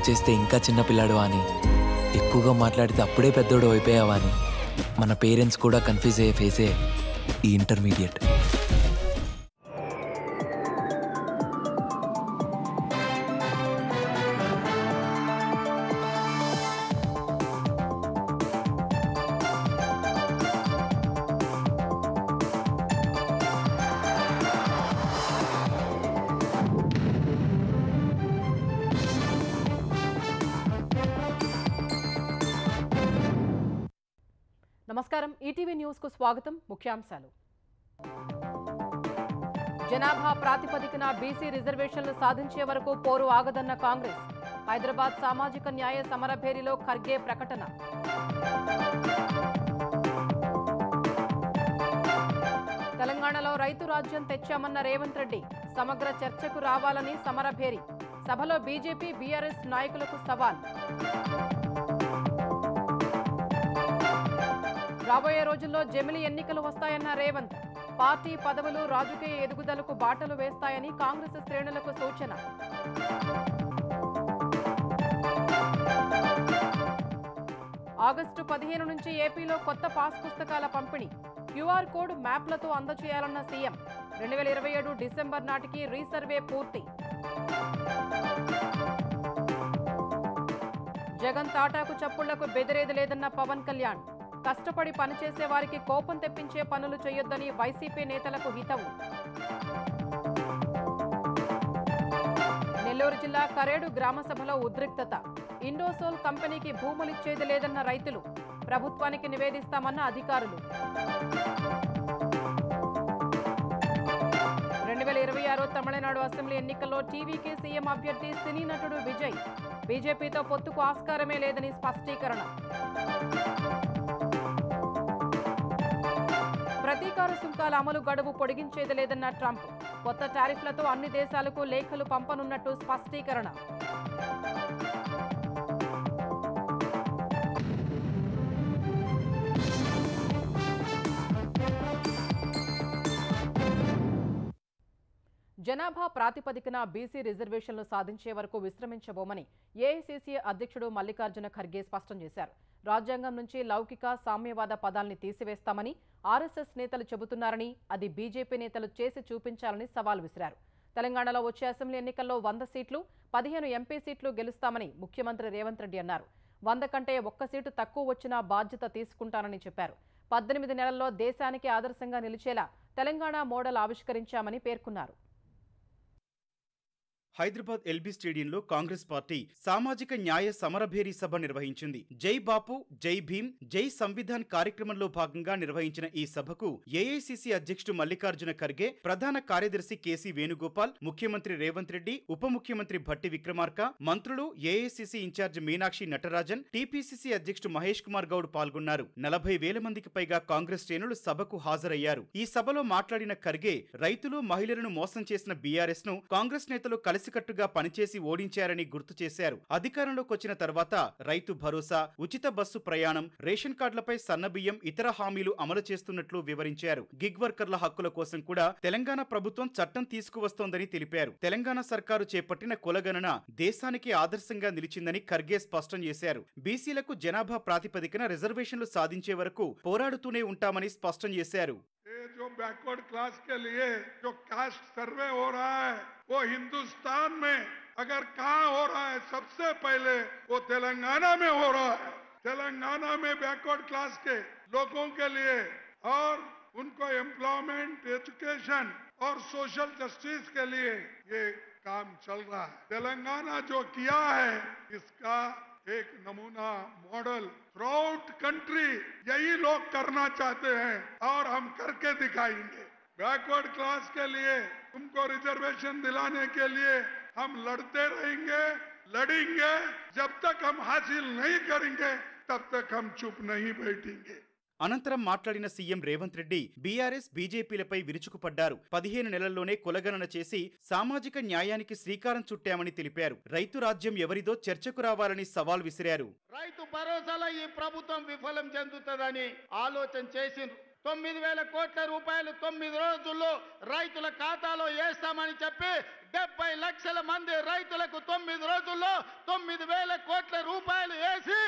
చేస్తే ఇంకా చిన్నపిల్లాడు అని, ఎక్కువగా మాట్లాడితే అప్పుడే పెద్దోడు అయిపోయావా అని మన పేరెంట్స్ కూడా కన్ఫ్యూజ్ అయ్యే ఫేసే ఈ ఇంటర్మీడియట్. నమస్కారం, ఈటీవీ న్యూస్ కు స్వాగతం. ముఖ్యాంశాలు: జనాభా ప్రాతిపదికన బీసీ రిజర్వేషన్లు సాధించే వరకు పోరు ఆగదన్న కాంగ్రెస్. హైదరాబాద్ సామాజిక న్యాయ సమరభేరిలో ఖర్గే ప్రకటన. తెలంగాణలో రైతు రాజ్యం తెచ్చామన్న రేవంత్ రెడ్డి. సమగ్ర చర్చకు రావాలని సమరభేరి. సభలో బీజేపీ బీఆర్ఎస్ నాయకులకు సవాల్. రాబోయే రోజుల్లో జమిలి ఎన్నికలు వస్తాయన్న రేవంత్. పార్టీ పదవులు రాజకీయ ఎదుగుదలకు బాటలు వేస్తాయని కాంగ్రెస్ శ్రేణులకు సూచన. ఆగస్టు 15 నుంచి ఏపీలో కొత్త పాస్ పుస్తకాల పంపిణీ. క్యూఆర్ కోడ్ మ్యాప్లతో అందజేయాలన్న సీఎం. 2027 డిసెంబర్ నాటికి రీసర్వే పూర్తి. జగన్ తాటాకు చప్పుళ్లకు బెదిరేది లేదన్న పవన్ కళ్యాణ్. కష్టపడి పనిచేసే వారికి కోపం తెప్పించే పనులు చేయొద్దని వైసీపీ నేతలకు హితవు. నెల్లూరు జిల్లా కరేడు గ్రామ సభలో ఉద్రిక్తత. ఇండోసోల్ కంపెనీకి భూములిచ్చేది లేదన్న రైతులు. ప్రభుత్వానికి నివేదిస్తామన్న అధికారులు. 2026 తమిళనాడు అసెంబ్లీ ఎన్నికల్లో టీవీకే సీఎం అభ్యర్థి సినీ నటుడు విజయ్. బీజేపీతో పొత్తుకు ఆస్కారమే లేదని స్పష్టీకరణ. ప్రతీకార సుంకాల అమలు గడువు పొడిగించేది లేదన్న ట్రంప్. కొత్త టారిఫ్లతో అన్ని దేశాలకు లేఖలు పంపనున్నట్టు స్పష్టీకరణ. జనాభా ప్రాతిపదికన బీసీ రిజర్వేషన్లు సాధించే వరకు విశ్రమించబోమని ఏఐసీసీ అధ్యక్షుడు మల్లికార్జున ఖర్గే స్పష్టం చేశారు. రాజ్యాంగం నుంచి లౌకిక సామ్యవాద పదాల్ని తీసివేస్తామని ఆర్ఎస్ఎస్ నేతలు చెబుతున్నారని, అది బీజేపీ నేతలు చేసి చూపించాలని సవాల్ విసిరారు. తెలంగాణలో వచ్చే అసెంబ్లీ ఎన్నికల్లో 100 సీట్లు, 15 ఎంపీ సీట్లు గెలుస్తామని ముఖ్యమంత్రి రేవంత్ రెడ్డి అన్నారు. 100 కంటే 1 సీటు తక్కువ వచ్చినా బాధ్యత తీసుకుంటానని చెప్పారు. 18 నెలల్లో దేశానికి ఆదర్శంగా నిలిచేలా తెలంగాణ మోడల్ ఆవిష్కరించామని పేర్కొన్నారు. హైదరాబాద్ ఎల్బీ స్టేడియంలో కాంగ్రెస్ పార్టీ సామాజిక న్యాయ సమరభేరీ సభ నిర్వహించింది. జై బాపు, జై భీమ్, జై సంవిధాన్ కార్యక్రమంలో భాగంగా నిర్వహించిన ఈ సభకు ఏఐసీసీ అధ్యక్షుడు మల్లికార్జున ఖర్గే, ప్రధాన కార్యదర్శి కేసీ వేణుగోపాల్, ముఖ్యమంత్రి రేవంత్ రెడ్డి, ఉప ముఖ్యమంత్రి భట్టి విక్రమార్క, మంత్రులు, AICC incharge Meenakshi Natarajan, TPCC అధ్యక్షుడు మహేష్ కుమార్ గౌడ్ పాల్గొన్నారు. 40,000 మందికి పైగా కాంగ్రెస్ శ్రేణులు సభకు హాజరయ్యారు. ఈ సభలో మాట్లాడిన ఖర్గే, రైతులు, మహిళలను మోసం చేసిన బీఆర్ఎస్ ను కాంగ్రెస్ నేతలు కలిసికట్టుగా పనిచేసి ఓడించారని గుర్తు చేశారు. అధికారంలోకి వచ్చిన తర్వాత రైతు భరోసా, ఉచిత బస్సు ప్రయాణం, రేషన్ కార్డులపై సన్నబియ్యం, ఇతర హామీలు అమలు చేస్తున్నట్లు వివరించారు. గిగ్ వర్కర్ల హక్కుల కోసం కూడా తెలంగాణ ప్రభుత్వం చట్టం తీసుకువస్తోందని తెలిపారు. తెలంగాణ సర్కారు చేపట్టిన కులగణన దేశానికి ఆదర్శంగా నిలిచిందని ఖర్గే స్పష్టం చేశారు. బీసీలకు జనాభా ప్రాతిపదికన రిజర్వేషన్లు సాధించే వరకు పోరాడుతూనే ఉంటామని స్పష్టం చేశారు. जो बैकवर्ड क्लास के लिए जो कास्ट सर्वे हो रहा है वो हिंदुस्तान में अगर कहाँ हो रहा है सबसे पहले वो तेलंगाना में हो रहा है। तेलंगाना में बैकवर्ड क्लास के लोगों के लिए और उनको एम्प्लॉयमेंट, एजुकेशन और सोशल जस्टिस के लिए ये काम चल रहा है। तेलंगाना जो किया है इसका एक नमूना मॉडल थ्रूआउट कंट्री यही लोग करना चाहते हैं और हम करके दिखाएंगे। बैकवर्ड क्लास के लिए तुमको रिजर्वेशन दिलाने के लिए हम लड़ते रहेंगे, लड़ेंगे। जब तक हम हासिल नहीं करेंगे तब तक हम चुप नहीं बैठेंगे। అనంతరం మాట్లాడిన సీఎం రేవంత్ రెడ్డి బీఆర్ఎస్, బీజేపీలపై విరుచుకుపడ్డారు. 15 నెలల్లోనే కులగణన చేసి సామాజిక న్యాయానికి శ్రీకారం చుట్టామని తెలిపారు. రైతు రాజ్యం ఎవరిదో చర్చకు రావాలని సవాల్ విసిరారు. రైతు భరోసాలో ఈ ప్రభుత్వం విఫలం చెందుతుందని ఆలోచన చేసిండ్రు. 9,000 కోట్ల రూపాయలు 9 రోజుల్లో రైతుల ఖాతాలో వేస్తామని చెప్పి 70 లక్షల మంది రైతులకు 9 రోజుల్లో 9,000 కోట్ల రూపాయలు వేసి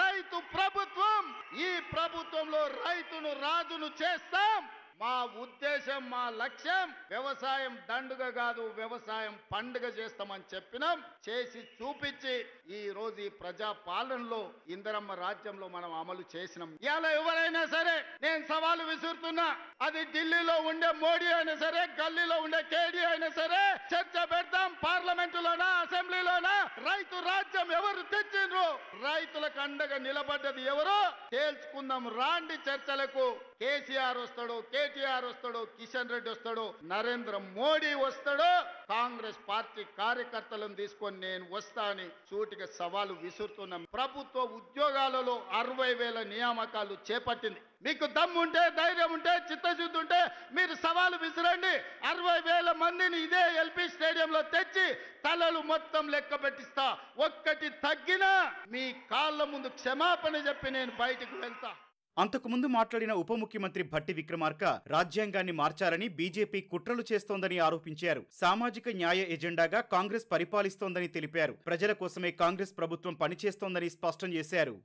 రైతు ప్రభుత్వం, ఈ ప్రభుత్వంలో రైతును రాజును చేస్తాం. మా ఉద్దేశం, మా లక్ష్యం వ్యవసాయం దండుగ కాదు, వ్యవసాయం పండుగ చేస్తామని చెప్పినాం. చేసి చూపించి ఈ రోజు ఈ ప్రజా పాలనలో ఇందిరమ్మ రాజ్యంలో మనం అమలు చేసినాం. ఇలా ఎవరైనా సరే నేను సవాలు విసురుతున్నా, అది ఢిల్లీలో ఉండే మోడీ అయినా సరే, గల్లీలో ఉండే కేడీ అయినా సరే, చర్చ పెడతాం. పార్లమెంటులోనా, అసెంబ్లీలోనా రైతు రాజ్యం ఎవరు తెచ్చిండ్రు, రైతులకు అండగా నిలబడ్డది ఎవరు తేల్చుకుందాం. రాండి చర్చలకు. కేసీఆర్ వస్తాడు, కేటీఆర్ వస్తాడు, కిషన్ రెడ్డి వస్తాడు, నరేంద్ర మోడీ వస్తాడు, కాంగ్రెస్ పార్టీ కార్యకర్తలను తీసుకొని నేను వస్తా అని సూటిగా సవాలు విసురుతున్నాం. ప్రభుత్వ ఉద్యోగాలలో 60,000 నియామకాలు చేపట్టింది. మీకు దమ్ముంటే, ధైర్యం ఉంటే, చిత్తశుద్ధి ఉంటే మీరు సవాలు విసిరండి. 60,000 మందిని ఇదే ఎల్పీ స్టేడియంలో తెచ్చి తలలు మొత్తం లెక్క పెట్టిస్తా. ఒక్కటి తగ్గినా మీ కాళ్ళ ముందు క్షమాపణ చెప్పి నేను బయటికి వెళ్తా. అంతకుముందు మాట్లాడిన ఉప ముఖ్యమంత్రి భట్టి విక్రమార్క రాజ్యాంగాన్ని మార్చాలని బీజేపీ కుట్రలు చేస్తోందని ఆరోపించారు. సామాజిక న్యాయ ఎజెండాగా కాంగ్రెస్ పరిపాలిస్తోందని తెలిపారు. ప్రజల కోసమే కాంగ్రెస్ ప్రభుత్వం పనిచేస్తోందని స్పష్టం చేశారు.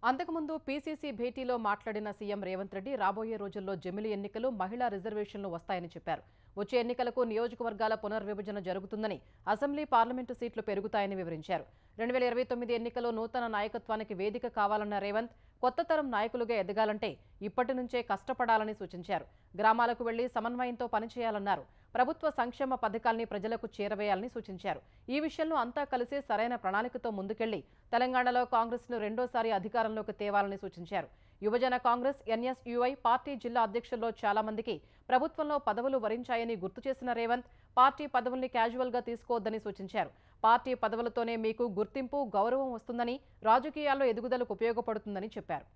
అంతకుముందు పీసీసీ భేటీలో మాట్లాడిన సీఎం రేవంత్ రెడ్డి రాబోయే రోజుల్లో జమిలి ఎన్నికలు, మహిళా రిజర్వేషన్లు వస్తాయని చెప్పారు. వచ్చే ఎన్నికలకు నియోజకవర్గాల పునర్విభజన జరుగుతుందని, అసెంబ్లీ, పార్లమెంటు సీట్లు పెరుగుతాయని వివరించారు. 2029 ఎన్నికల్లో నూతన నాయకత్వానికి వేదిక కావాలన్న రేవంత్ కొత్త తరం నాయకులుగా ఎదగాలంటే ఇప్పటి నుంచే కష్టపడాలని సూచించారు. గ్రామాలకు వెళ్లి సమన్వయంతో పనిచేయాలన్నారు. ప్రభుత్వ సంక్షేమ పథకాల్ని ప్రజలకు చేరవేయాలని సూచించారు. ఈ విషయంలో అంతా కలిసి సరైన ప్రణాళికతో ముందుకెళ్లి తెలంగాణలో కాంగ్రెస్ను రెండోసారి అధికారంలోకి తేవాలని సూచించారు. యువజన కాంగ్రెస్, ఎన్ఎస్యుఐ పార్టీ జిల్లా అధ్యక్షుల్లో చాలా మందికి ప్రభుత్వంలో పదవులు వరించాయని గుర్తు చేసిన రేవంత్ పార్టీ పదవుల్ని క్యాజువల్గా తీసుకోవద్దని సూచించారు. పార్టీ పదవులతోనే మీకు గుర్తింపు, గౌరవం వస్తుందని, రాజకీయాల్లో ఎదుగుదలకు ఉపయోగపడుతుందని చెప్పారు.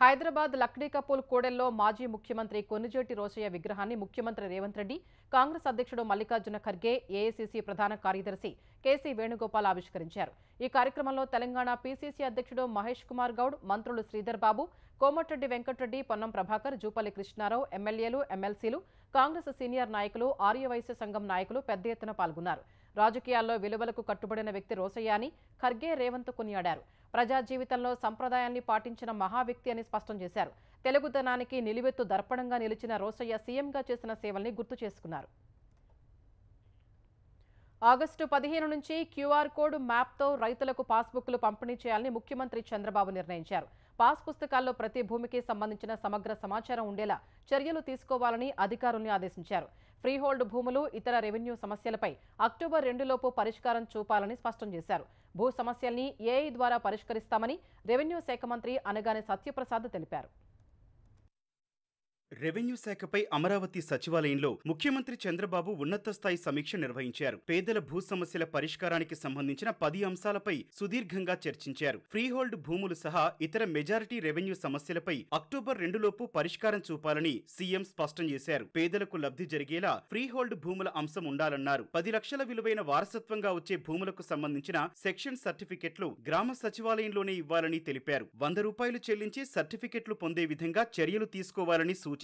హైదరాబాద్ లక్డీకపూల్ కూడెల్లో మాజీ ముఖ్యమంత్రి కొన్నిజేటి రోశయ్య విగ్రహాన్ని ముఖ్యమంత్రి రేవంత్ రెడ్డి, కాంగ్రెస్ అధ్యక్షుడు మల్లికార్జున ఖర్గే, ఏఐసీసీ ప్రధాన కార్యదర్శి కేసీ వేణుగోపాల్ ఆవిష్కరించారు. ఈ కార్యక్రమంలో తెలంగాణ పీసీసీ అధ్యక్షుడు మహేష్ కుమార్ గౌడ్, మంత్రులు శ్రీధర్ బాబు, కోమటిరెడ్డి వెంకటరెడ్డి, పొన్నం ప్రభాకర్, జూపల్లి కృష్ణారావు, ఎమ్మెల్యేలు, ఎమ్మెల్సీలు, కాంగ్రెస్ సీనియర్ నాయకులు, ఆర్యవైశ్య సంఘం నాయకులు పెద్ద ఎత్తున పాల్గొన్నారు. రాజకీయాల్లో విలువలకు కట్టుబడిన వ్యక్తి రోశయ్య అని ఖర్గే, రేవంత్ కొనియాడారు. ప్రజా జీవితంలో సంప్రదాయాన్ని పాటించిన మహా వ్యక్తి అని స్పష్టం చేశారు. తెలుగుదనానికి నిలువెత్తు దర్పణంగా నిలిచిన రోశయ్య సీఎంగా చేసిన సేవల్ని గుర్తు చేసుకున్నారు. ఆగస్టు 15 నుంచి క్యూఆర్ కోడ్ మ్యాప్తో రైతులకు పాస్బుక్లు పంపిణీ చేయాలని ముఖ్యమంత్రి చంద్రబాబు నిర్ణయించారు. పాస్ పుస్తకాల్లో ప్రతి భూమికి సంబంధించిన సమగ్ర సమాచారం ఉండేలా చర్యలు తీసుకోవాలని అధికారుల్ని ఆదేశించారు. ఫ్రీహోల్డ్ భూములు, ఇతర రెవెన్యూ సమస్యలపై అక్టోబర్ 2 లోపు పరిష్కారం చూపాలని స్పష్టం చేశారు. భూ సమస్యల్ని ఏఐ ద్వారా పరిష్కరిస్తామని రెవెన్యూ శాఖ మంత్రి అనగానే సత్యప్రసాద్ తెలిపారు. రెవెన్యూ శాఖపై అమరావతి సచివాలయంలో ముఖ్యమంత్రి చంద్రబాబు ఉన్నత స్థాయి సమీక్ష నిర్వహించారు. పేదల భూ సమస్యల పరిష్కారానికి సంబంధించిన 10 అంశాలపై సుదీర్ఘంగా చర్చించారు. ఫ్రీహోల్డ్ భూములు సహా ఇతర మెజారిటీ రెవెన్యూ సమస్యలపై అక్టోబర్ 2 లోపు పరిష్కారం చూపాలని సీఎం స్పష్టం చేశారు. పేదలకు లబ్ధి జరిగేలా ఫ్రీహోల్డ్ భూముల అంశం ఉండాలన్నారు. 10 లక్షల విలువైన వారసత్వంగా వచ్చే భూములకు సంబంధించిన సెక్షన్ సర్టిఫికెట్లు గ్రామ సచివాలయంలోనే ఇవ్వాలని తెలిపారు. 100 రూపాయలు చెల్లించి సర్టిఫికెట్లు పొందే విధంగా చర్యలు తీసుకోవాలని సూచించారు.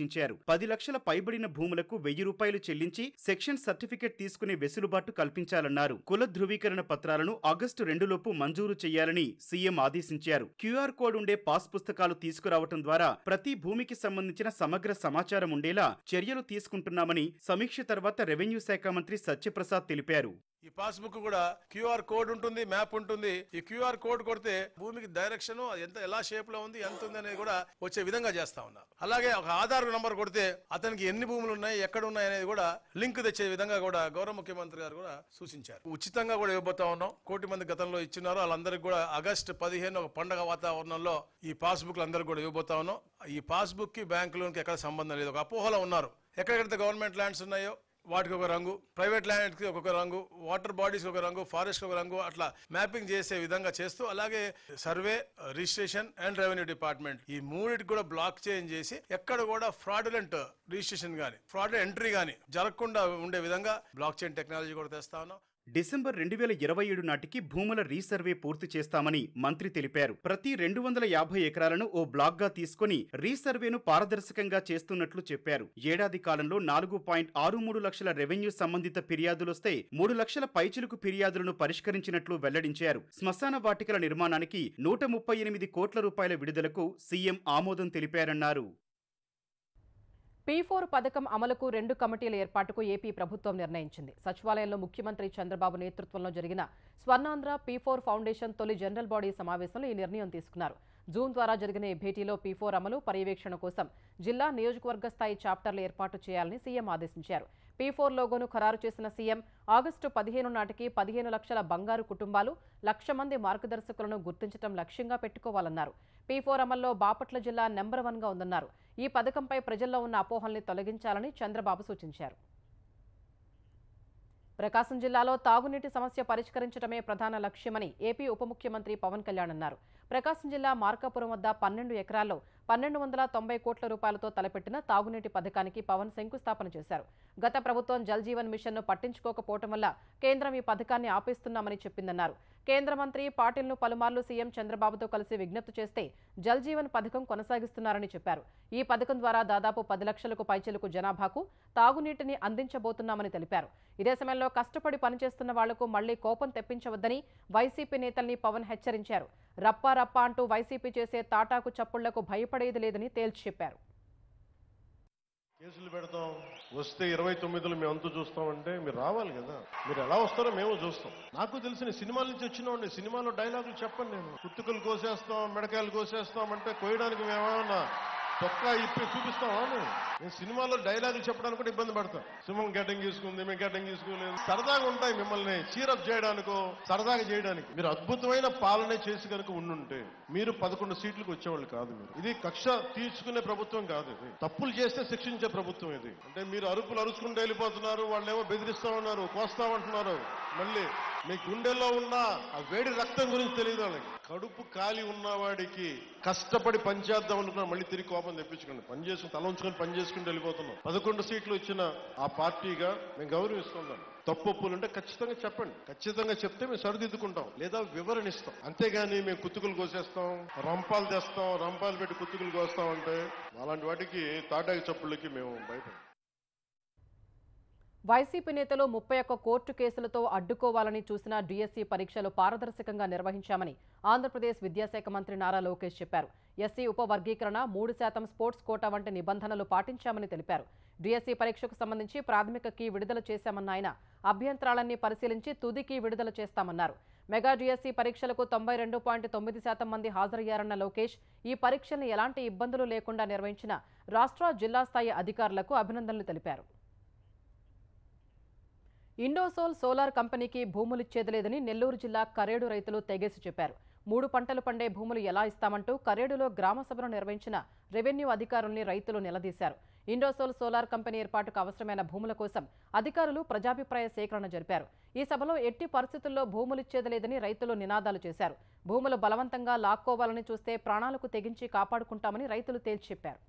10 లక్షల పైబడిన భూములకు 1000 రూపాయలు చెల్లించి సెక్షన్ సర్టిఫికెట్ తీసుకునే వెసులుబాటు కల్పించాలన్నారు. కుల ధృవీకరణ పత్రాలను ఆగస్టు 2 లోపు మంజూరు చేయాలని సీఎం ఆదేశించారు. క్యూఆర్ కోడ్ ఉండే పాస్ పుస్తకాలు తీసుకురావటం ద్వారా ప్రతి భూమికి సంబంధించిన సమగ్ర సమాచారం ఉండేలా చర్యలు తీసుకుంటున్నామని సమీక్ష తర్వాత రెవెన్యూ శాఖ మంత్రి సత్యప్రసాద్ తెలిపారు. ఈ పాస్ బుక్ కూడా క్యూఆర్ కోడ్ ఉంటుంది, మ్యాప్ ఉంటుంది. ఈ క్యూఆర్ కోడ్ కొడితే భూమికి డైరెక్షన్ ఎలా షేప్ లో ఉంది, ఎంత ఉంది అనేది కూడా వచ్చే విధంగా చేస్తా ఉన్నారు. అలాగే ఒక ఆధార్ నంబర్ కొడితే అతనికి ఎన్ని భూములు ఉన్నాయి, ఎక్కడ ఉన్నాయి అనేది కూడా లింక్ తెచ్చే విధంగా కూడా గౌరవ ముఖ్యమంత్రి గారు కూడా సూచించారు. ఉచితంగా కూడా ఇవ్వబోతా ఉన్నాం. 1 కోటి మంది గతంలో ఇచ్చినారు. వాళ్ళందరికీ కూడా ఆగస్టు 15 ఒక పండగ వాతావరణంలో ఈ పాస్ బుక్లు అందరికీ కూడా ఇవ్వబోతా ఉన్నాం. ఈ పాస్ బుక్ కి బ్యాంకు లోన్కి ఎక్కడ సంబంధం లేదు. ఒక అపోహలో ఉన్నారు. ఎక్కడెక్కడైతే గవర్నమెంట్ ల్యాండ్స్ ఉన్నాయో వాటికి ఒక రంగు, ప్రైవేట్ ల్యాండ్కి ఒక రంగు, వాటర్ బాడీస్కి ఒక రంగు, ఫారెస్ట్కి ఒక రంగు, అట్లా మ్యాపింగ్ చేసే విధంగా చేస్తూ, అలాగే survey, registration and revenue department ఈ మూడింటికి కూడా బ్లాక్ చేంజ్ చేసి ఎక్కడ కూడా ఫ్రాడులెంట్ రిజిస్ట్రేషన్ కానీ ఫ్రాడ్ ఎంట్రీ కానీ జరగకుండా ఉండే విధంగా బ్లాక్ చైన్ టెక్నాలజీ కూడా తెస్తా ఉన్నాం. డిసెంబర్ 2027 నాటికి భూముల రీసర్వే పూర్తి చేస్తామని మంత్రి తెలిపారు. ప్రతి 250 ఎకరాలను ఓ బ్లాక్గా తీసుకుని రీసర్వేను పారదర్శకంగా చేస్తున్నట్లు చెప్పారు. ఏడాది కాలంలో 4.63 లక్షల రెవెన్యూ సంబంధిత ఫిర్యాదులొస్తే 3 లక్షల పైచిలుకు ఫిర్యాదులను పరిష్కరించినట్లు వెల్లడించారు. శ్మశాన వాటికల నిర్మాణానికి 138 కోట్ల రూపాయల విడుదలకు సీఎం ఆమోదం తెలిపారన్నారు. P4 పథకం అమలుకు 2 కమిటీల ఏర్పాటుకు ఏపీ ప్రభుత్వం నిర్ణయించింది. సచివాలయంలో ముఖ్యమంత్రి చంద్రబాబు నేతృత్వంలో జరిగిన స్వర్ణాంధ్ర P4 ఫౌండేషన్ తొలి జనరల్ బాడీ సమావేశంలో ఈ నిర్ణయం తీసుకున్నారు. జూమ్ ద్వారా జరిగిన ఈ భేటీలో P4 అమలు పర్యవేక్షణ కోసం జిల్లా నియోజకవర్గ స్థాయి చాప్టర్లు ఏర్పాటు చేయాలని సీఎం ఆదేశించారు. P4 లోగోను ఖరారు చేసిన సీఎం ఆగస్టు 15 నాటికి 15 లక్షల బంగారు కుటుంబాలు, 1,00,000 మంది మార్గదర్శకులను గుర్తించడం లక్ష్యంగా పెట్టుకోవాలన్నారు. P4 అమల్లో బాపట్ల జిల్లా నెంబర్ 1గా ఉందన్నారు. ఈ పథకంపై ప్రజల్లో ఉన్న అపోహల్ని తొలగించాలని చంద్రబాబు సూచించారు. ప్రకాశం జిల్లాలో తాగునీటి సమస్య పరిష్కరించడమే ప్రధాన లక్ష్యమని ఏపీ ఉప ముఖ్యమంత్రి పవన్ కళ్యాణ్ అన్నారు. ప్రకాశం జిల్లా మార్కాపురం వద్ద 12 ఎకరాల్లో 1290 కోట్ల రూపాయలతో తలపెట్టిన తాగునీటి పథకానికి పవన్ శంకుస్థాపన చేశారు. గత ప్రభుత్వం జల్ జీవన్ మిషన్ను పట్టించుకోకపోవడం వల్ల కేంద్రం ఈ పథకాన్ని ఆపేస్తున్నామని చెప్పిందన్నారు. కేంద్ర మంత్రి పాటిల్ను పలుమార్లు సీఎం చంద్రబాబుతో కలిసి విజ్ఞప్తి చేస్తే జల్ జీవన్ పథకం కొనసాగిస్తున్నారని చెప్పారు. ఈ పథకం ద్వారా దాదాపు 10 లక్షలకు పైచిలుకు జనాభాకు తాగునీటిని అందించబోతున్నామని తెలిపారు. ఇదే సమయంలో కష్టపడి పనిచేస్తున్న వాళ్లకు మళ్లీ కోపం తెప్పించవద్దని వైసీపీ నేతల్ని పవన్ హెచ్చరించారు. రప్పా రప్పా అంటూ వైసీపీ చేసే తాటాకు చప్పుళ్లకు భయపడేది లేదని తేల్చి చెప్పారు. కేసులు పెడతాం, వస్తే 29లో మేము అంతా చూస్తామంటే మీరు రావాలి కదా. మీరు ఎలా వస్తారో మేము చూస్తాం. నాకు తెలిసిన సినిమాల నుంచి వచ్చినామండి. సినిమాలో డైలాగులు చెప్పండి. నేను కుత్తుకలు కోసేస్తాం, మెడకాయలు కోసేస్తాం అంటే కోయడానికి మేమేమన్నా తొక్క ఇప్పి చూపిస్తామా? నేను సినిమాలో డైలాగులు చెప్పడానికి కూడా ఇబ్బంది పడతాను. సింహం గడ్డం గీసుకుంది, మేము గడ్డం గీసుకోలేదు. సరదాగా ఉంటాయి మిమ్మల్ని చీరప్ చేయడానికో సరదాగా చేయడానికి. మీరు అద్భుతమైన పాలనే చేసి కనుక ఉండుంటే మీరు 11 సీట్లకు వచ్చేవాళ్ళు కాదు. మీరు ఇది కక్ష తీర్చుకునే ప్రభుత్వం కాదు. ఇది తప్పులు చేస్తే శిక్షించే ప్రభుత్వం ఇది. అంటే మీరు అరుపులు అరుచుకుంటూ వెళ్ళిపోతున్నారు, వాళ్ళేమో బెదిరిస్తా ఉన్నారు, కోస్తామంటున్నారు. మళ్ళీ మీ గుండెల్లో ఉన్న ఆ వేడి రక్తం గురించి తెలియదు వాళ్ళకి. కడుపు కాలి ఉన్నవాడికి కష్టపడి పనిచేద్దాం అనుకున్నా మళ్ళీ తిరిగి కోపం తెప్పించుకోండి. పని చేసుకుని తల ఉంచుకొని పని చేసుకుంటూ వెళ్ళిపోతున్నాం. 11 సీట్లు వచ్చిన ఆ పార్టీగా మేము గౌరవిస్తున్నాం. తప్పులుంటే ఖచ్చితంగా చెప్పండి. ఖచ్చితంగా చెప్తే మేము సరిదిద్దుకుంటాం, లేదా వివరణ ఇస్తాం. అంతేగాని మేము కుత్తుకులు కోసేస్తాం, రంపాలు తెస్తాం, రంపాలు పెట్టి కుత్తుకులు కోస్తాం అంటే అలాంటి వాటికి తాటాకి చప్పుళ్ళకి మేము భయపడం. వైసీపీ నేతలు 31 కోర్టు కేసులతో అడ్డుకోవాలని చూసిన డిఎస్సీ పరీక్షలు పారదర్శకంగా నిర్వహించామని ఆంధ్రప్రదేశ్ విద్యాశాఖ మంత్రి నారా లోకేష్ చెప్పారు. ఎస్సీ ఉపవర్గీకరణ, 3% స్పోర్ట్స్ కోటా వంటి నిబంధనలు పాటించామని తెలిపారు. డిఎస్సీ పరీక్షకు సంబంధించి ప్రాథమిక కీ విడుదల చేశామన్న ఆయన అభ్యంతరాలన్నీ పరిశీలించి తుది కీ విడుదల చేస్తామన్నారు. మెగా డిఎస్సీ పరీక్షలకు 92.9% మంది హాజరయ్యారన్న లోకేష్ ఈ పరీక్షల్ని ఎలాంటి ఇబ్బందులు లేకుండా నిర్వహించిన రాష్ట్ర, జిల్లా స్థాయి అధికారులకు అభినందనలు తెలిపారు. ఇండోసోల్ సోలార్ కంపెనీకి భూములిచ్చేది లేదని నెల్లూరు జిల్లా కరేడు రైతులు తెగేసి చెప్పారు. 3 పంటలు పండే భూములు ఎలా ఇస్తామంటూ కరేడులో గ్రామ సభను నిర్వహించిన రెవెన్యూ అధికారుల్ని రైతులు నిలదీశారు. ఇండోసోల్ సోలార్ కంపెనీ ఏర్పాటుకు అవసరమైన భూముల కోసం అధికారులు ప్రజాభిప్రాయ సేకరణ జరిపారు. ఈ సభలో ఎట్టి పరిస్థితుల్లో భూములిచ్చేది లేదని రైతులు నినాదాలు చేశారు. భూములు బలవంతంగా లాక్కోవాలని చూస్తే ప్రాణాలకు తెగించి కాపాడుకుంటామని రైతులు తేల్చి చెప్పారు.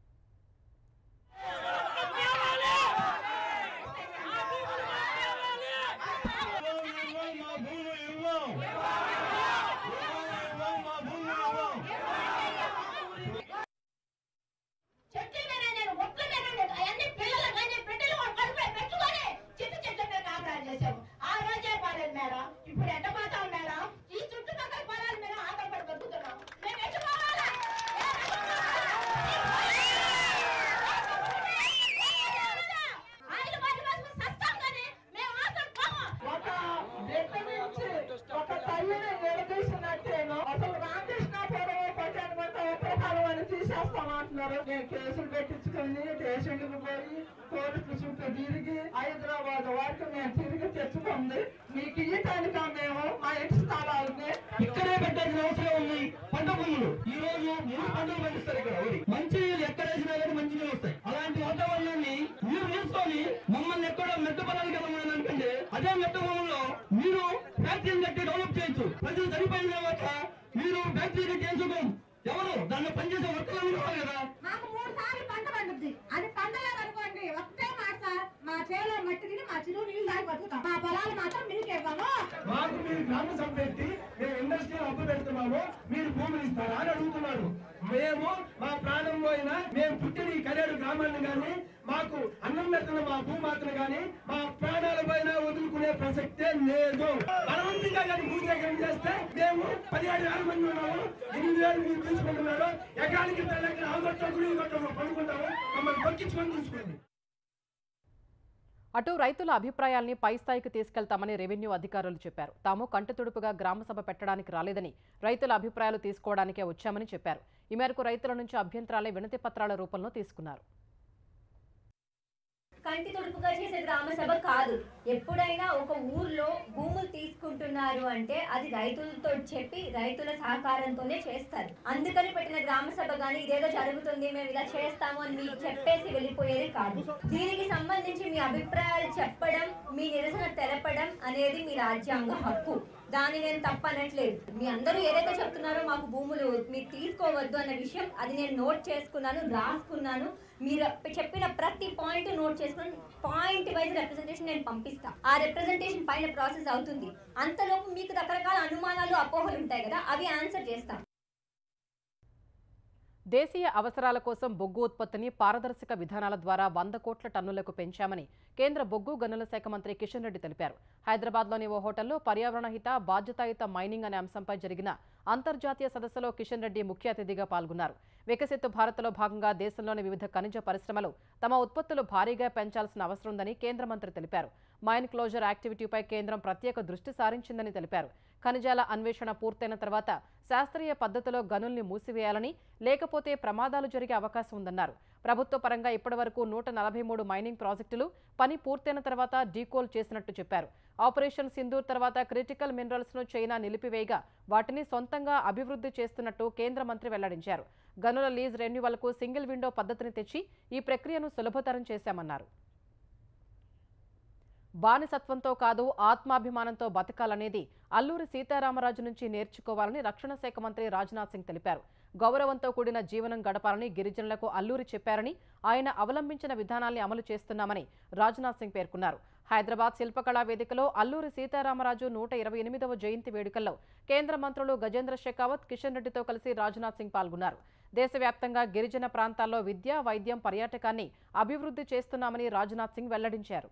కేసులు పెట్టించుకొని స్టేషన్లకు పోయి పోలీసులు చుట్టూ తిరిగి హైదరాబాద్ వరకు మేము తిరిగి తెచ్చుకుంది. మీకు ఇయ్యటానిక మేము మా ఇంటి స్థలాలని ఇక్కడే పెట్టాల్సిన అవసరం ఉంది. పంట భూములు ఈ రోజు 3 పంటలు పండిస్తారు. ఇక్కడ మంచి ఎక్కడేసినా కానీ మంచిగా వస్తాయి. అలాంటి వాతావరణాన్ని మీరు తీసుకొని మమ్మల్ని ఎక్కడ మెట్ట పొలాలు కదా అనుకుంటే అదే మెట్ట భూముల్లో మీరు ఫ్యాక్టరీని కట్టి డెవలప్ చేయొచ్చు. ప్రజలు చనిపోయిన తర్వాత మీరు ఫ్యాక్టరీ చేసుకోం. ఎవరు దాన్ని పనిచేసే వర్తలు కదా. మాకు 3 సార్లు పంట పండుద్ది. అది పండలేదు అనుకోండి, ఒకటే మాట సార్, మా చేలో చెట్టుకి మా చెరువు నీళ్ళు తాగి బతుకుతాం. మా పొలాలు మాత్రం మీకు ఇవ్వము. మాకు మీరు గ్రామ సభ పెట్టి మేము ఇండస్ట్రీ అప్పు పెడుతున్నాము, మీరు భూములు ఇస్తారా అని అడుగుతున్నారు. మేము మా ప్రాణం పోయినా మేము పుట్టిన ఈ కరేడు గ్రామాన్ని కానీ మాకు అన్నం పెడుతున్న మా భూమాతను కానీ మా ప్రాణాల పైన వదులుకునే ప్రసక్తే లేదు. బలవంతంగా కానీ భూసేకరణ చేస్తే మేము 17,000 మంది ఉన్నాము, 8,000 మీరు తీసుకుంటున్నారు. ఎకరానికి 10 లక్షలు ఆగొట్టకులు ఈ గొట్టకు పడుకుంటాము, మమ్మల్ని పక్కించుకొని తీసుకోండి. అటు రైతుల అభిప్రాయాల్ని పై స్థాయికి తీసుకెళ్తామని రెవెన్యూ అధికారులు చెప్పారు. తాము కంటితుడుపుగా గ్రామ సభ పెట్టడానికి రాలేదని, రైతుల అభిప్రాయాలు తీసుకోవడానికే వచ్చామని చెప్పారు. ఈ మేరకు రైతుల నుంచి అభ్యంతరాలే వినతి పత్రాల రూపంలో తీసుకున్నారు. కంటి తుడుపుగా చేసే గ్రామ సభ కాదు. ఎప్పుడైనా ఒక ఊర్లో భూములు తీసుకుంటున్నారు అంటే అది రైతులతో చెప్పి రైతుల సహకారంతోనే చేస్తారు. అందుకని పెట్టిన గ్రామ సభ కానీ ఇదేదో జరుగుతుంది మేము ఇలా చేస్తాము అని మీకు చెప్పేసి వెళ్ళిపోయేది కాదు. దీనికి సంబంధించి మీ అభిప్రాయాలు చెప్పడం, మీ నిరసన తెలపడం అనేది మీ రాజ్యాంగ హక్కు. దాన్ని నేను తప్పనట్లేదు. మీ అందరూ ఏదైతే చెప్తున్నారో మాకు భూములు మీరు తీసుకోవద్దు అన్న విషయం అది నేను నోట్ చేసుకున్నాను, రాసుకున్నాను. మీరు చెప్పిన ప్రతి పాయింట్ నోట్ చేసుకుని పాయింట్ వైజ్ రిప్రజెంటేషన్ నేను పంపిస్తా. ఆ రిప్రజెంటేషన్ పైన ప్రాసెస్ అవుతుంది. అంతలోపు మీకు రకరకాల అనుమానాలు అపోహలు ఉంటాయి కదా, అవి ఆన్సర్ చేస్తాం. దేశీయ అవసరాల కోసం బొగ్గు ఉత్పత్తిని పారదర్శక విధానాల ద్వారా 100 కోట్ల టన్నులకు పెంచామని కేంద్ర బొగ్గు గనుల శాఖ మంత్రి కిషన్ రెడ్డి తెలిపారు. హైదరాబాద్లోని ఓ హోటల్లో పర్యావరణహిత బాధ్యతాయుత మైనింగ్ అనే అంశంపై జరిగిన అంతర్జాతీయ సదస్సులో కిషన్ రెడ్డి ముఖ్య అతిథిగా పాల్గొన్నారు. వికసిత్ భారత్లో భాగంగా దేశంలోని వివిధ ఖనిజ పరిశ్రమలు తమ ఉత్పత్తులు భారీగా పెంచాల్సిన అవసరం ఉందని కేంద్ర మంత్రి తెలిపారు. మైన్ క్లోజర్ యాక్టివిటీపై కేంద్రం ప్రత్యేక దృష్టి సారించిందని తెలిపారు. ఖనిజాల అన్వేషణ పూర్తయిన తర్వాత శాస్త్రీయ పద్ధతిలో గనుల్ని మూసివేయాలని, లేకపోతే ప్రమాదాలు జరిగే అవకాశం ఉందన్నారు. ప్రభుత్వ పరంగా ఇప్పటివరకు 143 మైనింగ్ ప్రాజెక్టులు పని పూర్తయిన తర్వాత డీకోల్ చేసినట్టు చెప్పారు. ఆపరేషన్ సింధూర్ తర్వాత క్రిటికల్ మినరల్స్ ను చైనా నిలిపివేయగా వాటిని సొంతంగా అభివృద్ధి చేస్తున్నట్టు కేంద్ర మంత్రి వెల్లడించారు. గనుల లీజ్ రెన్యువల్కు సింగిల్ విండో పద్ధతిని తెచ్చి ఈ ప్రక్రియను సులభతరం చేశామన్నారు. బానిసత్వంతో కాదు ఆత్మాభిమానంతో బతకాలనేది అల్లూరి సీతారామరాజు నుంచి నేర్చుకోవాలని రక్షణ శాఖ మంత్రి రాజ్నాథ్ సింగ్ తెలిపారు. గౌరవంతో కూడిన జీవనం గడపాలని గిరిజనులకు అల్లూరి చెప్పారని, ఆయన అవలంబించిన విధానాల్ని అమలు చేస్తున్నామని రాజ్నాథ్ సింగ్ పేర్కొన్నారు. హైదరాబాద్ శిల్పకళా వేదికలో అల్లూరి సీతారామరాజు 128వ జయంతి వేడుకల్లో కేంద్ర మంత్రులు గజేంద్ర షెకావత్, కిషన్ రెడ్డితో కలిసి రాజ్నాథ్ సింగ్ పాల్గొన్నారు. దేశవ్యాప్తంగా గిరిజన ప్రాంతాల్లో విద్య, వైద్యం, పర్యాటకాన్ని అభివృద్ధి చేస్తున్నామని రాజ్నాథ్ సింగ్ వెల్లడించారు.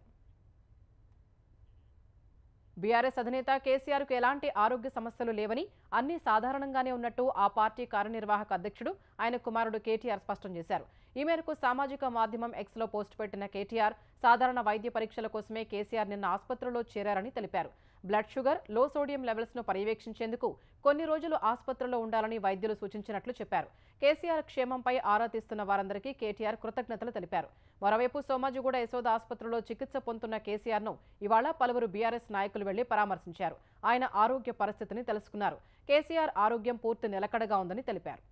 బీఆర్ఎస్ అధినేత కేసీఆర్కు ఎలాంటి ఆరోగ్య సమస్యలు లేవని, అన్ని సాధారణంగానే ఉన్నట్టు ఆ పార్టీ కార్యనిర్వాహక అధ్యక్షుడు ఆయన కుమారుడు కేటీఆర్ స్పష్టం చేశారు. ఈ మేరకు సామాజిక మాధ్యమం ఎక్స్లో పోస్ట్ పెట్టిన కేటీఆర్ సాధారణ వైద్య పరీక్షల కోసమే కేసీఆర్ నిన్న ఆసుపత్రిలో చేరారని తెలిపారు. బ్లడ్ షుగర్, లో సోడియం లెవెల్స్ను పర్యవేక్షించేందుకు కొన్ని రోజులు ఆసుపత్రిలో ఉండాలని వైద్యులు సూచించినట్లు చెప్పారు. కేసీఆర్ క్షేమంపై ఆరా తీస్తున్న వారందరికీ కేటీఆర్ కృతజ్ఞతలు తెలిపారు. మరోవైపు సోమాజిగూడ యశోద ఆసుపత్రిలో చికిత్స పొందుతున్న కేసీఆర్ను ఇవాళ పలువురు బీఆర్ఎస్ నాయకులు వెళ్లి పరామర్శించారు. ఆయన ఆరోగ్య పరిస్థితిని తెలుసుకున్నారు. కేసీఆర్ ఆరోగ్యం పూర్తి నిలకడగా ఉందని తెలిపారు.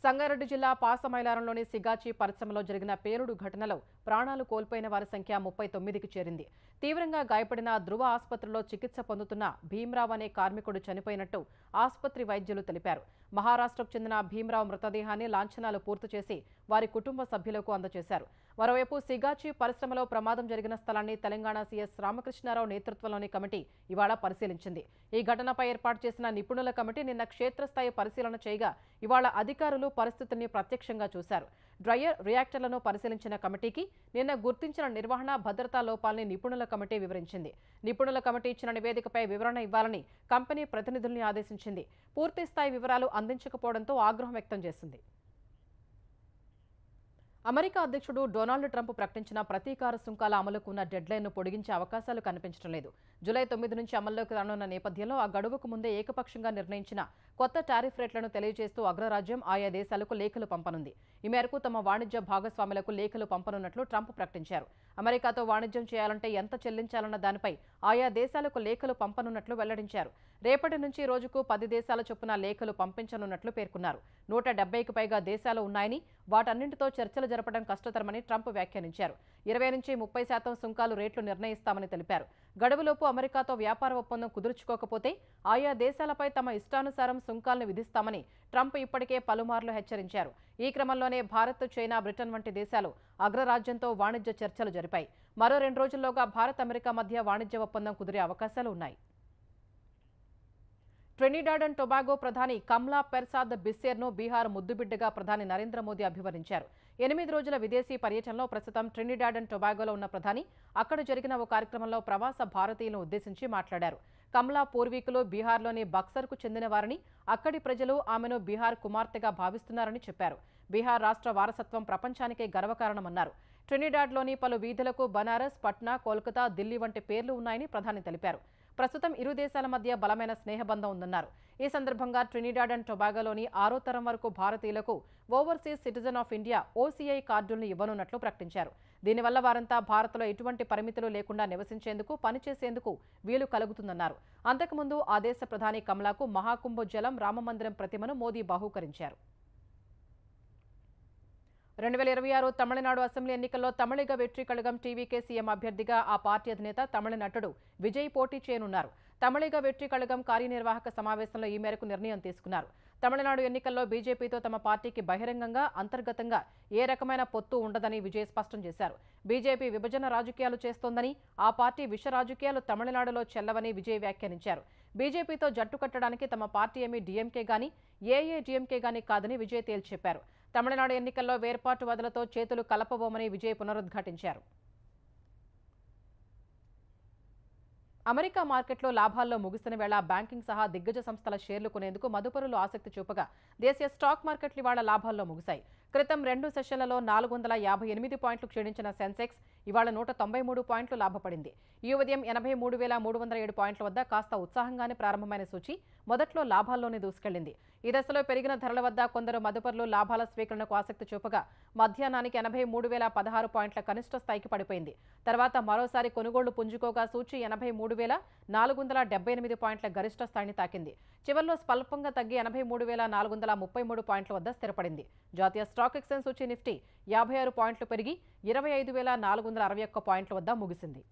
సంగారెడ్డి జిల్లా పాసమైలారంలోని సిగాచి పరిశ్రమలో జరిగిన పేలుడు ఘటనలో ప్రాణాలు కోల్పోయిన వారి సంఖ్య 39కి చేరింది. తీవ్రంగా గాయపడిన ధృవ ఆసుపత్రిలో చికిత్స పొందుతున్న భీమ్రావ్ అనే కార్మికుడు చనిపోయినట్టు ఆసుపత్రి వైద్యులు తెలిపారు. మహారాష్ట్రకు చెందిన భీమ్రావ్ మృతదేహాన్ని లాంఛనాలు పూర్తి చేసి వారి కుటుంబ సభ్యులకు అందజేశారు. మరోవైపు సిగాచి పరిశ్రమలో ప్రమాదం జరిగిన స్థలాన్ని తెలంగాణ సీఎస్ రామకృష్ణారావు నేతృత్వంలోని కమిటీ ఇవాళ పరిశీలించింది. ఈ ఘటనపై ఏర్పాటు చేసిన నిపుణుల కమిటీ నిన్న క్షేత్రస్థాయి పరిశీలన చేయగా ఇవాళ అధికారులు పరిస్థితిని ప్రత్యక్షంగా చూశారు. డ్రయర్, రియాక్టర్లను పరిశీలించిన కమిటీకి నిన్న గుర్తించిన నిర్వహణ, భద్రతా లోపాలని నిపుణుల కమిటీ వివరించింది. నిపుణుల కమిటీ ఇచ్చిన నివేదికపై వివరణ ఇవ్వాలని కంపెనీ ప్రతినిధుల్ని ఆదేశించింది. పూర్తిస్థాయి వివరాలు అందించకపోవడంతో ఆగ్రహం వ్యక్తం చేసింది. అమెరికా అధ్యక్షుడు డొనాల్డ్ ట్రంప్ ప్రకటించిన ప్రతీకార సుంకాల అమలుకు ఉన్న డెడ్లైన్ను పొడిగించే అవకాశాలు కనిపించడం లేదు. జూలై 9 నుంచి అమల్లోకి రానున్న నేపథ్యంలో ఆ గడువుకు ముందే ఏకపక్షంగా నిర్ణయించిన కొత్త టారిఫ్ రేట్లను తెలియజేస్తూ అగ్రరాజ్యం ఆయా దేశాలకు లేఖలు పంపనుంది. ఈ మేరకు తమ వాణిజ్య భాగస్వాములకు లేఖలు పంపనున్నట్లు ట్రంప్ ప్రకటించారు. అమెరికాతో వాణిజ్యం చేయాలంటే ఎంత చెల్లించాలన్న దానిపై ఆయా దేశాలకు లేఖలు పంపనున్నట్లు వెల్లడించారు. రేపటి నుంచి రోజుకు 10 దేశాల చొప్పున లేఖలు పంపించనున్నట్లు పేర్కొన్నారు. 170కి పైగా దేశాలు ఉన్నాయని, వాటన్నింటితో చర్చలు జరపడం కష్టతరమని ట్రంప్ వ్యాఖ్యానించారు. 20 నుంచి 30% సుంకాలు రేట్లు నిర్ణయిస్తామని తెలిపారు. గడువులోపు అమెరికాతో వ్యాపార ఒప్పందం కుదుర్చుకోకపోతే ఆయా దేశాలపై తమ ఇష్టానుసారం సుంకాలను విధిస్తామని ట్రంప్ ఇప్పటికే పలుమార్లు హెచ్చరించారు. ఈ క్రమంలోనే భారత్, చైనా, బ్రిటన్ వంటి దేశాలు అగ్రరాజ్యంతో వాణిజ్య చర్చలు జరిపాయి. మరో 2 రోజుల్లోగా భారత్, అమెరికా మధ్య వాణిజ్య ఒప్పందం కుదిరే అవకాశాలు ఉన్నాయి. ట్రినిడాడ్ అండ్ టొబాగో ప్రధాని కమ్లా పెర్సాద్ బిస్సేర్ను బీహార్ ముద్దుబిడ్డగా ప్రధాని నరేంద్ర మోదీ అభివర్ణించారు. 8 రోజుల విదేశీ పర్యటనలో ప్రస్తుతం ట్రినిడాడ్ అండ్ టొబాగోలో ఉన్న ప్రధాని అక్కడ జరిగిన ఓ కార్యక్రమంలో ప్రవాస భారతీయులను ఉద్దేశించి మాట్లాడారు. కమ్లా పూర్వీకులు బీహార్లోని బక్సర్కు చెందిన వారని, అక్కడి ప్రజలు ఆమెను బీహార్ కుమార్తెగా భావిస్తున్నారని చెప్పారు. బీహార్ రాష్ట్ర వారసత్వం ప్రపంచానికే గర్వకారణమన్నారు. ట్రినిడాడ్లోని పలు వీధులకు బనారస్, పట్నా, కోల్కతా, ఢిల్లీ వంటి పేర్లు ఉన్నాయని ప్రధాని తెలిపారు. ప్రస్తుతం ఇరు దేశాల మధ్య బలమైన స్నేహబంధం ఉందన్నారు. ఈ సందర్భంగా ట్రినిడాడ్ అండ్ టొబాగోలోని 6వ తరం వరకు భారతీయులకు overseas citizen of India OCI కార్డులను ఇవ్వనున్నట్లు ప్రకటించారు. దీనివల్ల వారంతా భారత్లో ఎటువంటి పరిమితులు లేకుండా నివసించేందుకు, పనిచేసేందుకు వీలు కలుగుతుందన్నారు. అంతకుముందు ఆ దేశ ప్రధాని కమలాకు మహాకుంభ జలం, రామమందిరం ప్రతిమను మోదీ బహూకరించారు. 2026 తమిళనాడు అసెంబ్లీ ఎన్నికల్లో తమిళిగ వెట్రి కళగం టీవీకే సీఎం అభ్యర్థిగా ఆ పార్టీ అధినేత తమిళ నటుడు విజయ్ పోటీ చేయనున్నారు. తమిళిగ వెట్రి కళగం కార్యనిర్వాహక సమావేశంలో ఈ మేరకు నిర్ణయం తీసుకున్నారు. తమిళనాడు ఎన్నికల్లో బీజేపీతో తమ పార్టీకి బహిరంగంగా, అంతర్గతంగా ఏ రకమైన పొత్తు ఉండదని విజయ్ స్పష్టం చేశారు. బీజేపీ విభజన రాజకీయాలు చేస్తోందని, ఆ పార్టీ విష రాజకీయాలు తమిళనాడులో చెల్లవని విజయ్ వ్యాఖ్యానించారు. బీజేపీతో జట్టు కట్టడానికి తమ పార్టీ ఏమీ డీఎంకే గానీ, ఏఐఏడీఎంకే గానీ కాదని విజయ్ తేల్చి చెప్పారు. తమిళనాడు ఎన్నికల్లో వేర్పాటువాదులతో చేతులు కలపబోమని విజయ్ పునరుద్ఘాటించారు. అమెరికా మార్కెట్లో లాభాల్లో ముగిసిన వేళ బ్యాంకింగ్ సహా దిగ్గజ సంస్థల షేర్లు కొనేందుకు మదుపరులు ఆసక్తి చూపగా దేశీయ స్టాక్ మార్కెట్లు ఇవాళ లాభాల్లో ముగిశాయి. క్రితం 2 సెషన్లలో 458 పాయింట్లు క్షీణించిన సెన్సెక్స్ ఇవాళ 193 పాయింట్లు లాభపడింది. ఈ ఉదయం 83,307 పాయింట్ల వద్ద కాస్త ఉత్సాహంగానే ప్రారంభమైన సూచీ మొదట్లో లాభాల్లోనే దూసుకెళ్లింది. ఈ దశలో పెరిగిన ధరల వద్ద కొందరు మదుపరులు లాభాల స్వీకరణకు ఆసక్తి చూపగా మధ్యాహ్నానికి 83,016 పాయింట్ల కనిష్ట స్థాయికి పడిపోయింది. తర్వాత మరోసారి కొనుగోళ్లు పుంజుకోగా సూచీ 83,478 పాయింట్ల గరిష్ట స్థాయిని తాకింది. చివర్లో స్వల్పంగా తగ్గి 83,433 పాయింట్ల వద్ద స్థిరపడింది. జాతీయ స్టాక్ ఎక్స్చేంజ్ సూచీ నిఫ్టీ 56 పాయింట్లు పెరిగి 25,461 పాయింట్ల వద్ద ముగిసింది.